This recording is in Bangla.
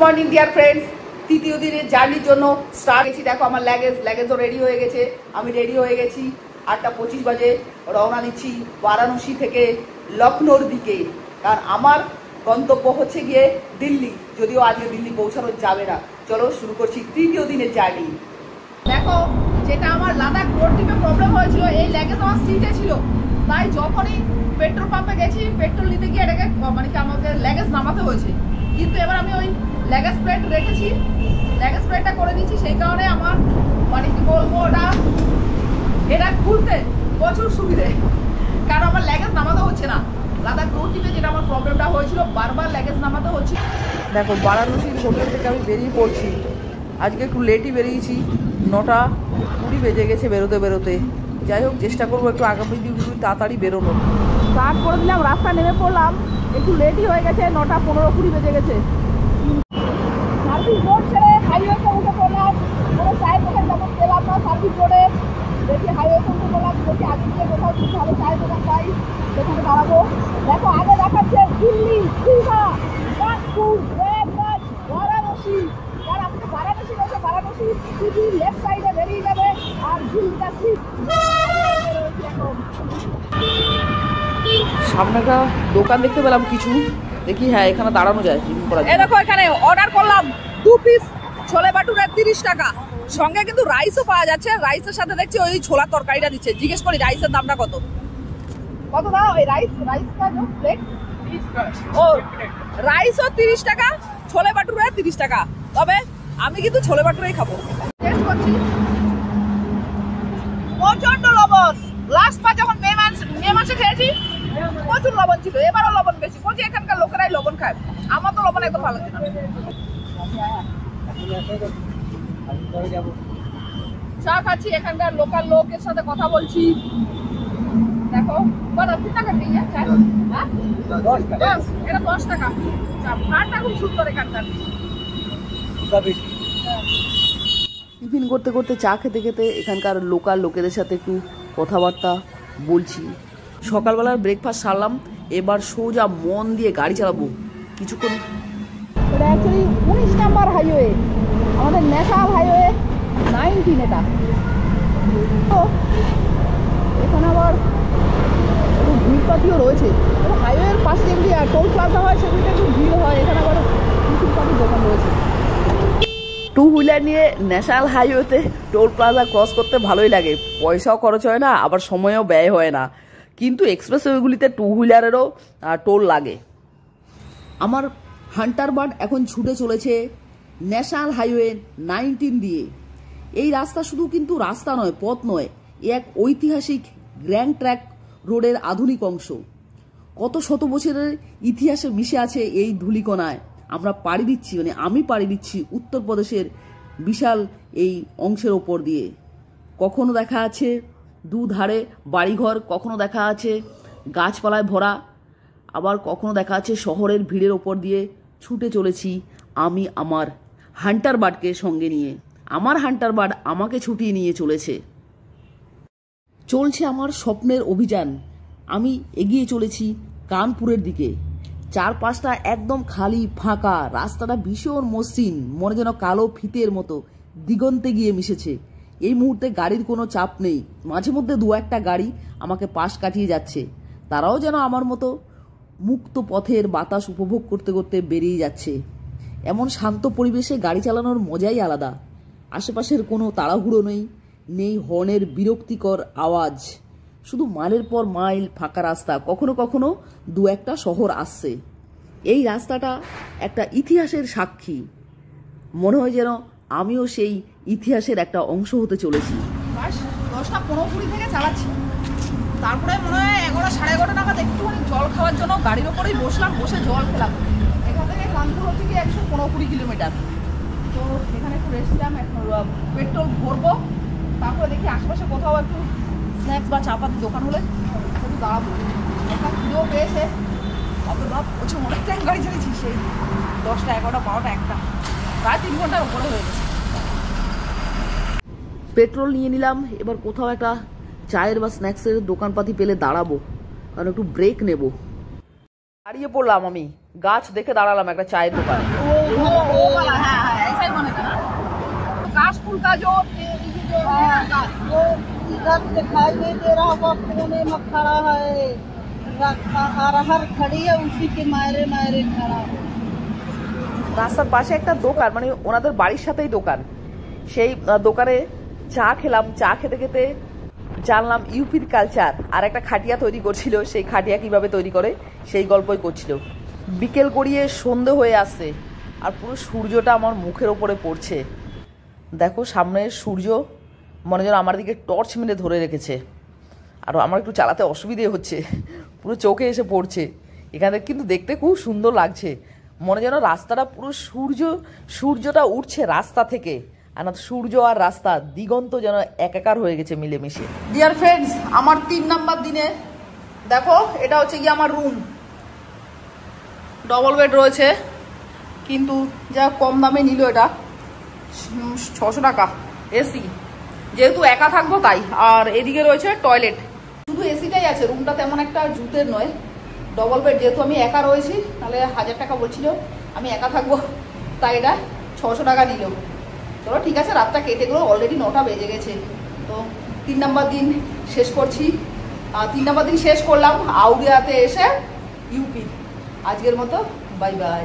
মর্নিং ডিয়ার ফ্রেন্ডস, তৃতীয় দিনের জার্নির জন্য স্টার্ট গেছি। দেখো আমার লাগেজও রেডি হয়ে গেছে, আমি রেডি হয়ে গেছি। 8:25 বাজে রওনা নিচ্ছি বারাণসী থেকে লখনৌর দিকে, কারণ আমার গন্তব্য হচ্ছে গিয়ে দিল্লি, যদিও আজকে দিল্লি পৌঁছানো যাবে না। চলো শুরু করছি তৃতীয় দিনের জার্নি। দেখো, যেটা আমার লাদাখ রোড ট্রিপে প্রবলেম হয়েছিল, এই লাগেজ আমার সিটে ছিল, তাই যখনই পেট্রোল পাম্পে গেছি পেট্রোল নিতে গিয়ে এটাকে মানে কি আমাকে লাগেজ নামাতে হয়েছে। কিন্তু এবার আমি ওই লাগেজ প্লেট রেখেছি, লাগেজ প্লেটটা করে দিয়েছি, সেই কারণে আমার মানে কি বলবো এটা খুলতে প্রচুর সুবিধে, কারণ আমার লাগেজ নামাতে হচ্ছে না। লাদাখ রোড ট্রিপে যেটা আমার প্রবলেমটা হয়েছিল, বারবার লাগেজ নামাতে হচ্ছে। দেখো বারাণসীর হোটেল থেকে আমি বেরিয়ে পড়ছি, আজকে একটু লেটই বেরিয়েছি, 9:20 বেজে গেছে বেরোতে। যাই হোক, চেষ্টা করবো একটু আগামী দিনগুলো তাড়াতাড়ি বেরোনো। স্টার্ট করে দিলাম, রাস্তা নেমে পড়লাম, একটু লেটই হয়ে গেছে, 9:15-20 বেজে গেছে। সার্ভিস রোড ছেড়ে হাইওয়েতে উঠে পড়লাম, কোনো চায়ের দোকান তেমন পেলাম না সার্ভিস রোডে। দেখি হাইওয়েতে উঠে পড়লাম, দেখি আগে গিয়ে কোথাও কিছু ভালো চায়ের দোকান পাই, সেখানে দাঁড়াবো। দেখো আগে দেখাচ্ছে দিল্লি, দীঘা, কানপুর, প্রয়াগরাজ, বারাণসী। আর আপনি বারাণসী রয়েছে, বারাণসী সিটি লেফট সাইডে বেরিয়ে যাবে, আর দিল্লিটা সামনে একটা দোকান দেখতে পেলাম কিছু, দেখি হ্যাঁ এখানে দাঁড়ানো যায়। এই দেখো এখানে অর্ডার করলাম 2 পিস ছোলে ভাটুরা 30 টাকা, সঙ্গে কিন্তু রাইসও পাওয়া যাচ্ছে। রাইসের সাথে দেখছি ওই ছোলা তরকারিটা দিচ্ছে। জিজ্ঞেস করি রাইসের দামটা কত দাও? ওই রাইসটা প্লেট ও রাইসও 30 টাকা, ছোলে ভাটুরা 30 টাকা। তবে আমি কিন্তু ছোলে ভাটুরাই খাবো। টেস্ট করছি, প্রচন্ড লবণ। লাস্ট বার যখন মে মাসে খেয়েছি প্রচুর লবণ ছিল, এবারও লবণ বেশি। বলছি এখানকার লোকেরাই লবণ খায়, আমার তো লবণ একদম ভালো লাগে না। চা খাচ্ছি, এখানকার লোকাল লোকের সাথে কথা বলছি। দেখো টাকা নিয়ে এটা 10 টাকা। ভাতটা খুব সুন্দর এখানকার। টিফিন করতে করতে, চা খেতে খেতে এখানকার লোকাল লোকেদের সাথে একটু কথাবার্তা বলছি। সকালবেলার ব্রেকফাস্ট সারলাম, এবার সোজা মন দিয়ে গাড়ি চালাবো কিছুক্ষণ। এটা অ্যাকচুয়ালি 19 নাম্বার হাইওয়ে, আমাদের ন্যাশনাল হাইওয়ে 19 এটা। তো এখানে আবার একটু ভিড়পাতিও রয়েছে, হাইওয়ের পাশে যেগুলি টোল প্লাজা হয় সেগুলিতে একটু ভিড় হয়। এখানে আবার টিফিনপাতির দোকান রয়েছে। 2 হুইলার নিয়ে ন্যাশনাল হাইওয়েতে টোল প্লাজা ক্রস করতে ভালোই লাগে, পয়সাও খরচ হয় না, আবার সময়ও ব্যয় হয় না। কিন্তু এক্সপ্রেসওয়েগুলিতে 2 হুইলারেরও টোল লাগে। আমার হান্টার বার্ড এখন ছুটে চলেছে ন্যাশনাল হাইওয়ে 19 দিয়ে। এই রাস্তা শুধু কিন্তু রাস্তা নয়, পথ নয়, এক ঐতিহাসিক গ্র্যান্ড ট্র্যাক রোডের আধুনিক অংশ। কত শত বছরের ইতিহাসে মিশে আছে এই ধূলিকণায়। আমরা পাড়ি দিচ্ছি, মানে আমি পাড়ি দিচ্ছি উত্তরপ্রদেশের বিশাল এই অংশের ওপর দিয়ে। কখনো দেখা আছে দুধারে বাড়িঘর, কখনো দেখা আছে গাছপালায় ভরা, আবার কখনো দেখা আছে শহরের ভিড়ের ওপর দিয়ে ছুটে চলেছি আমি আমার হান্টার বার্ডকে সঙ্গে নিয়ে। আমার হান্টার বার্ড আমাকে ছুটিয়ে নিয়ে চলছে আমার স্বপ্নের অভিযান। আমি এগিয়ে চলেছি কানপুরের দিকে। চারপাশটা একদম খালি ফাঁকা, রাস্তাটা ভীষণ মসৃণ, মনে যেন কালো ফিতের মতো দিগন্তে গিয়ে মিশেছে। এই মুহূর্তে গাড়ির কোনো চাপ নেই, মাঝে মধ্যে 2-1টা গাড়ি আমাকে পাশ কাটিয়ে যাচ্ছে, তারাও যেন আমার মতো মুক্ত পথের বাতাস উপভোগ করতে করতে বেরিয়ে যাচ্ছে। এমন শান্ত পরিবেশে গাড়ি চালানোর মজাই আলাদা। আশেপাশের কোনো তাড়াহুড়ো নেই হর্নের বিরক্তিকর আওয়াজ, শুধু মাইলের পর মাইল ফাঁকা রাস্তা। কখনো কখনো 2-1টা শহর আসছে। এই রাস্তাটা একটা ইতিহাসের সাক্ষী, মনে হয় যেন আমিও সেই ইতিহাসের একটা অংশ হতে চলেছি। 10:15 থেকে চালাচ্ছি, তারপরে মনে হয় 11-11:30 নাগাদ একটুখানি জল খাওয়ার জন্য গাড়ির ওপরেই বসলাম, বসে জল খেলাম। এখান থেকে কানপুর হচ্ছে কি 115 কিলোমিটার। তো এখানে একটু রেস্ট নিলাম, পেট্রোল ভরবো, তারপরে দেখি আশেপাশে কোথাও একটু স্ন্যাক্স বা চা পাতির দোকান হলে একটু দাঁড়াবো। একটা ভিডিও পেয়েছে, প্রচুর অনেক টাইম গাড়ি চালিয়েছি, সেই 10টা 11টা 12টা 1টা, প্রায় 3 ঘন্টার উপরে হয়ে গেছে। পেট্রোল নিয়ে নিলাম, এবার কোথাও একটা চায়ের বা স্ন্যাক্সের দোকানপাতি পেলে দাঁড়াবো, কারণ একটু ব্রেক নেব। দাঁড়িয়ে পড়লাম, আমি গাছ দেখে দাঁড়ালাম একটা চায়ের দোকানে। वाला जो वो इधर दिखाई नहीं दे रहा, वो कोने में खड़ा है, अरहर खड़ी है, उसी के मायरे मायरे खड़ा है। রাস্তার পাশে একটা দোকান, মানে ওনাদের বাড়ির সাথেই দোকান। সেই দোকানে চা খেলাম, চা খেতে খেতে জানলাম ইউপির কালচার। আর একটা খাটিয়া তৈরি করছিল, সেই খাটিয়া কিভাবে তৈরি করে সেই গল্পই করছিল। বিকেল গড়িয়ে সন্ধে হয়ে আসছে আর পুরো সূর্যটা আমার মুখের ওপরে পড়ছে। দেখো সামনে সূর্য মনে যেন আমার দিকে টর্চ মেরে ধরে রেখেছে। আর আমার একটু চালাতে অসুবিধে হচ্ছে, পুরো চোখে এসে পড়ছে। এখানে কিন্তু দেখতে খুব সুন্দর লাগছে, মনে যেন রাস্তাটা পুরো সূর্যটা উঠছে রাস্তা থেকে, আর না সূর্য আর রাস্তা দিগন্ত যেন একাকার হয়ে গেছে মিলেমিশে। ডিয়ার ফ্রেন্ডস, আমার 3 নাম্বার দিনে দেখো এটা হচ্ছে গিয়ে আমার রুম। ডবল বেড রয়েছে, কিন্তু যা কম দামে নিল এটা 600 টাকা। এসি, যেহেতু একা থাকবো তাই। আর এদিকে রয়েছে টয়লেট, শুধু এসিটাই আছে, রুমটা তেমন একটা জুতের নয়। ডবল বেড, যেহেতু আমি একা রয়েছি, তাহলে 1000 টাকা বলছিল, আমি একা থাকবো তাই এটা 600 টাকা নিল। চলো ঠিক আছে, রাতটা কেটে গেলো, অলরেডি 9টা বেজে গেছে। তো 3 নাম্বার দিন শেষ করছি। 3 নাম্বার দিন শেষ করলাম আউরিয়াতে এসে ইউপি। আজকের মতো বাই বাই।